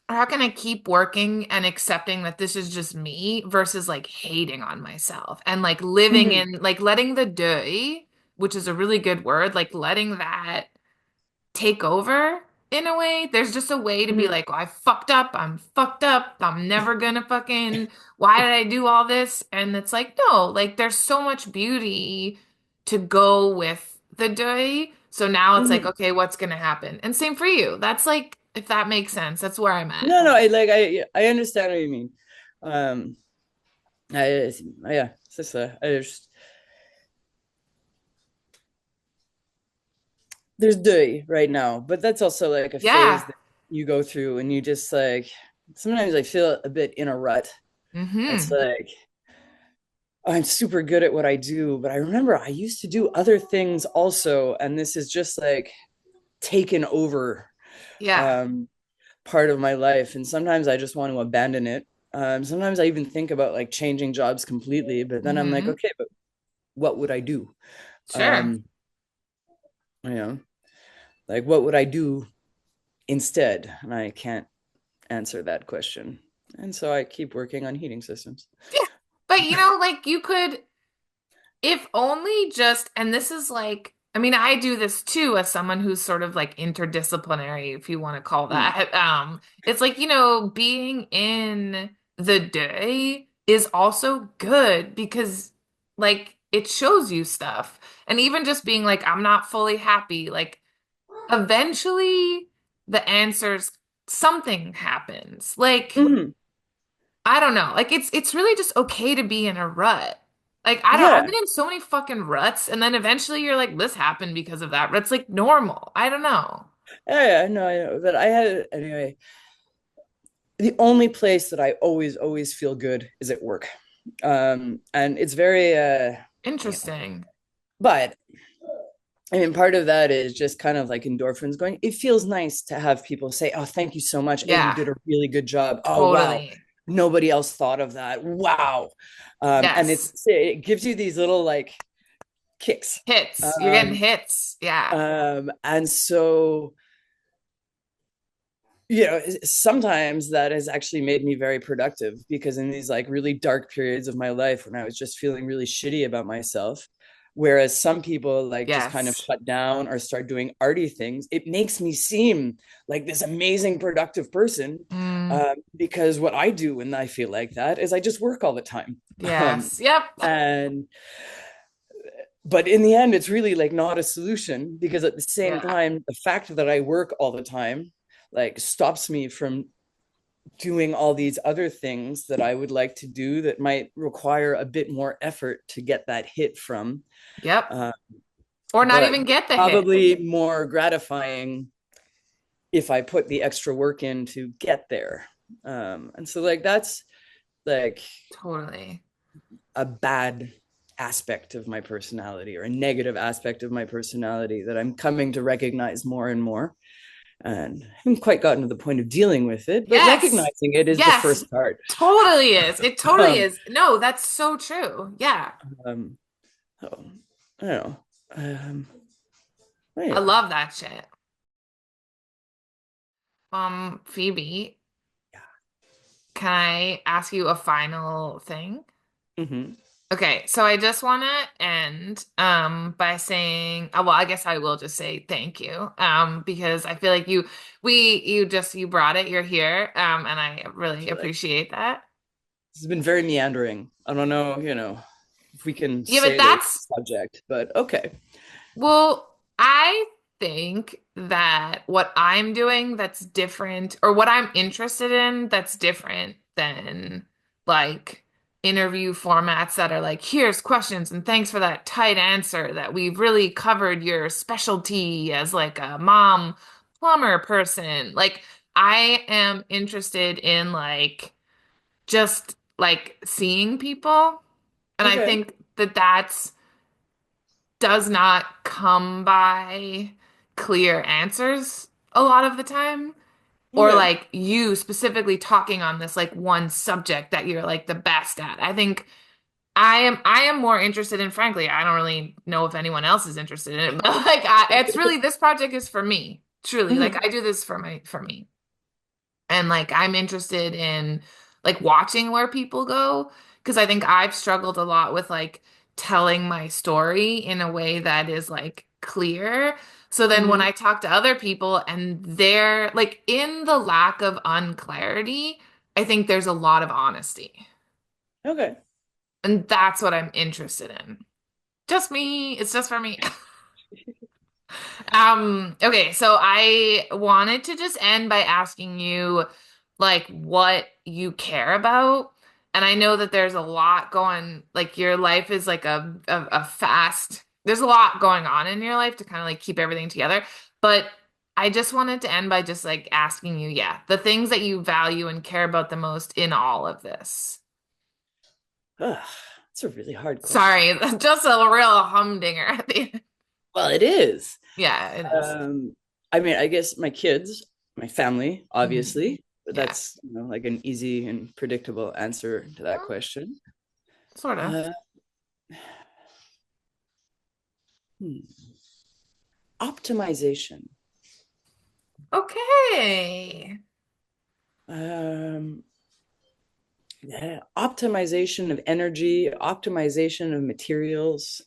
or how can I keep working and accepting that this is just me versus like hating on myself and like living Mhm. in, like letting the deuil, which is a really good word, like letting that take over in a way. There's just a way to be Mhm. like, oh, I fucked up. I'm fucked up. I'm never gonna fucking, why did I do all this? And it's like, no, like there's so much beauty to go with the day. So now it's like, Mhm. okay, what's gonna happen? And same for you. That's like, if that makes sense, that's where I'm at. No, no, I understand what you mean. Um, I yeah, it's just there's day right now, but that's also like a phase Yeah. that you go through, and you just like sometimes I feel a bit in a rut. It's Mm-hmm. like I'm super good at what I do, but I remember I used to do other things also, and this is just like taken over Yeah. um, part of my life. And sometimes I just want to abandon it. Sometimes I even think about like changing jobs completely, but then I'm like, Mm-hmm. okay, but what would I do? Sure. Um, you know, like what would I do instead? And I can't answer that question. And so I keep working on heating systems. Yeah. But like you could. If only just, and this is like, I mean, I do this too as someone who's sort of like interdisciplinary, if you want to call Mm. that. It's like, being in the day is also good because like it shows you stuff. And even just being like, I'm not fully happy, like eventually the answers, something happens. Like, Mhm. I don't know. Like it's really just okay to be in a rut. Like I've Yeah. been in so many fucking ruts and then eventually you're like this happened because of that. It's like normal. I don't know. Yeah, no, I know. But I had anyway. The only place that I always feel good is at work. And it's very Interesting. but I mean part of that is just kind of like endorphins going. It feels nice to have people say, "Oh, thank you so much. Oh, you Yeah, did a really good job. Oh, wow. totally. Nobody else thought of that. Wow." And Yes. it gives you these little like kicks. Hits. You're getting Um, hits. Yeah. and so sometimes that has actually made me very productive because in these like really dark periods of my life when I was just feeling really shitty about myself, whereas some people like just kind of Yes. shut down or start doing arty things, it makes me seem like this amazing productive person. Mm, Because what I do when I feel like that is I just work all the time. Um, yes. Yep. and but in the end it's really like not a solution because at the same Yeah. time the fact that I work all the time like stops me from doing all these other things that I would like to do that might require a bit more effort to get that hit from, Yep. uh, Or not but even get the hit. probably more gratifying if I put the extra work in to get there. And so like that's like Totally. a bad aspect of my personality or a negative aspect of my personality that I'm coming to recognize more and more. And I haven't quite gotten to the point of dealing with it, but Yes. recognizing it is the Yes. first part. Totally is. It totally Um, is. No, that's so true. Yeah. um, oh, I don't know. I Yeah. love that shit. Phoebe, can I ask you a final thing? Hmm. Okay, so I just want to end by saying, well, I guess I will just say thank you because I feel like you brought it, you're here and I really So like, appreciate that. this has been very meandering. I don't know, if we can Yeah, but say the that's subject, but okay. Well, I think that what I'm doing that's different, or what I'm interested in that's different than like interview formats that are like, here's questions and thanks for that tight answer, that we've really covered your specialty as like a mom plumber person. Like, I am interested in like just like seeing people. And I Okay. think that that's does not come by clear answers a lot of the time. or Okay. like you specifically talking on this like one subject that you're like the best at. I think I am more interested in, frankly, I don't really know if anyone else is interested in it, but like it's really this project is for me. Truly. Like Mhm. I do this for me. And like I'm interested in like watching where people go because I think I've struggled a lot with like telling my story in a way that is like clear. So then when Mhm. I talk to other people and they're like in the lack of unclarity, I think there's a lot of honesty. Okay. And that's what I'm interested in. Just me. It's just for me. Okay, so I wanted to just end by asking you like what you care about. And I know that there's a lot going, like your life is like a fast, there's a lot going on in your life to kind of like keep everything together. But I just wanted to end by just like asking you, yeah, the things that you value and care about the most in all of this. Ugh, it's a really hard question. Sorry, just a real humdinger at the end. Well, it is. Yeah, it is. Um, I mean, I guess my kids, my family, Mhm. obviously, but Yeah, that's, like an easy and predictable answer to that question. sort of. Uh, hmm. Optimization. Okay. Um, yeah, optimization of energy, optimization of materials.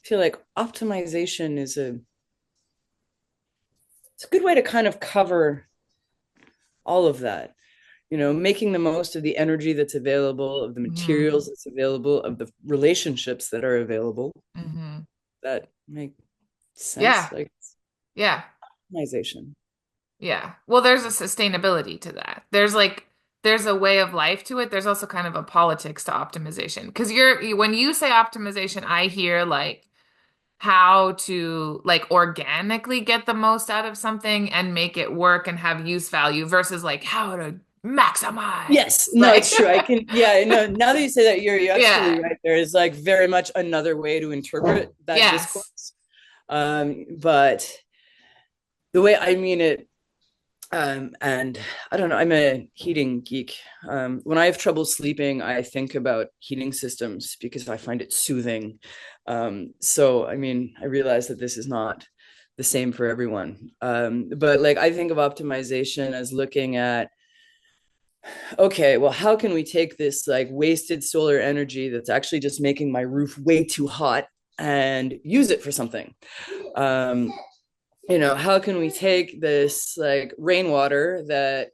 I feel like optimization is it's a good way to kind of cover all of that. Making the most of the energy that's available, of the Hmm. materials that's available, of the relationships that are available. Hmm. That make sense? Yeah. Like Yeah. optimization. Yeah. Well, there's a sustainability to that. There's a way of life to it. There's also kind of a politics to optimization. Because when you say optimization, I hear like how to like organically get the most out of something and make it work and have use value versus like how to maximize. Yes, no, Like, it's true. I can, yeah, no, now that you say that, you're absolutely yeah. right. There is like very much another way to interpret that Yes. discourse. But the way I mean it, and I don't know, I'm a heating geek. When I have trouble sleeping, I think about heating systems because I find it soothing. So, I mean, I realize that this is not the same for everyone. But like, I think of optimization as looking at, okay, well, how can we take this like wasted solar energy that's actually just making my roof way too hot and use it for something? Um, how can we take this like rainwater that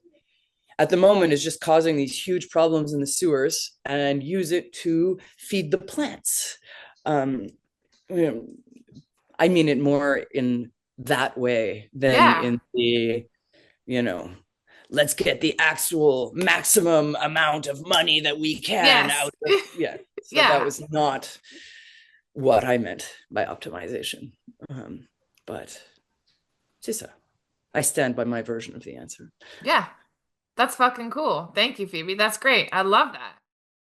at the moment is just causing these huge problems in the sewers and use it to feed the plants? Um, you know, I mean it more in that way than Yeah. in the, you know, let's get the actual maximum amount of money that we can Yes. out of, yeah. So that Yeah. was not what I meant by optimization. But just I stand by my version of the answer. Yeah. That's fucking cool. Thank you, Phoebe. That's great. I love that.